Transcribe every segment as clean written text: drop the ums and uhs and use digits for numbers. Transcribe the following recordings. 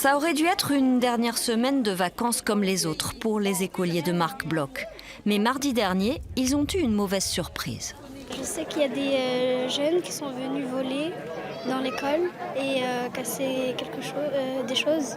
Ça aurait dû être une dernière semaine de vacances comme les autres pour les écoliers de Marc Bloch. Mais mardi dernier, ils ont eu une mauvaise surprise. Je sais qu'il y a des jeunes qui sont venus voler dans l'école et casser des choses.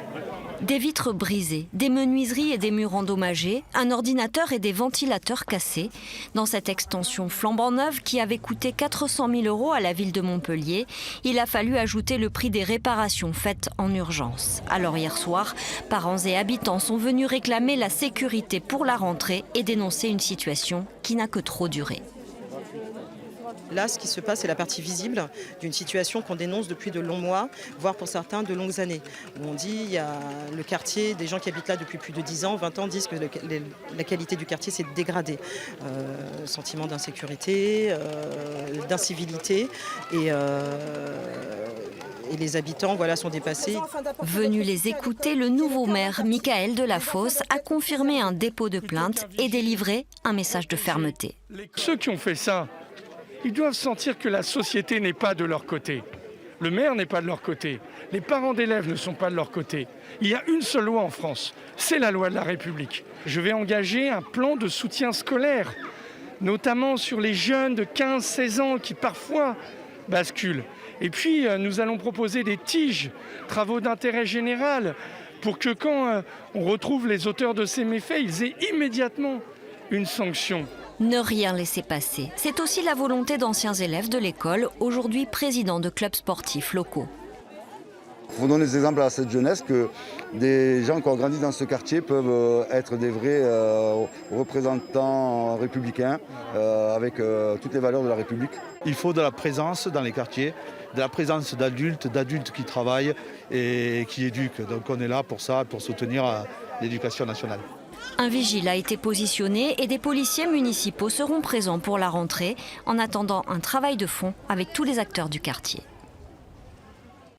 Des vitres brisées, des menuiseries et des murs endommagés, un ordinateur et des ventilateurs cassés. Dans cette extension flambant neuve qui avait coûté 400 000 € à la ville de Montpellier, il a fallu ajouter le prix des réparations faites en urgence. Alors hier soir, parents et habitants sont venus réclamer la sécurité pour la rentrée et dénoncer une situation qui n'a que trop duré. Là, ce qui se passe, c'est la partie visible d'une situation qu'on dénonce depuis de longs mois, voire pour certains de longues années. Où on dit, il y a le quartier, des gens qui habitent là depuis plus de 10 ans, 20 ans, disent que la qualité du quartier s'est dégradée. Sentiment d'insécurité, d'incivilité et les habitants sont dépassés. Venu les écouter, le nouveau maire, Michael Delafosse, a confirmé un dépôt de plainte et délivré un message de fermeté. Ceux qui ont fait ça, ils doivent sentir que la société n'est pas de leur côté. Le maire n'est pas de leur côté. Les parents d'élèves ne sont pas de leur côté. Il y a une seule loi en France, c'est la loi de la République. Je vais engager un plan de soutien scolaire, notamment sur les jeunes de 15-16 ans qui parfois basculent. Et puis, nous allons proposer des TIG, travaux d'intérêt général, pour que quand on retrouve les auteurs de ces méfaits, ils aient immédiatement une sanction. Ne rien laisser passer. C'est aussi la volonté d'anciens élèves de l'école, aujourd'hui présidents de clubs sportifs locaux. Il faut donner des exemples à cette jeunesse que des gens qui ont grandi dans ce quartier peuvent être des vrais représentants républicains avec toutes les valeurs de la République. Il faut de la présence dans les quartiers, de la présence d'adultes qui travaillent et qui éduquent. Donc on est là pour ça, pour soutenir l'éducation nationale. Un vigile a été positionné et des policiers municipaux seront présents pour la rentrée en attendant un travail de fond avec tous les acteurs du quartier.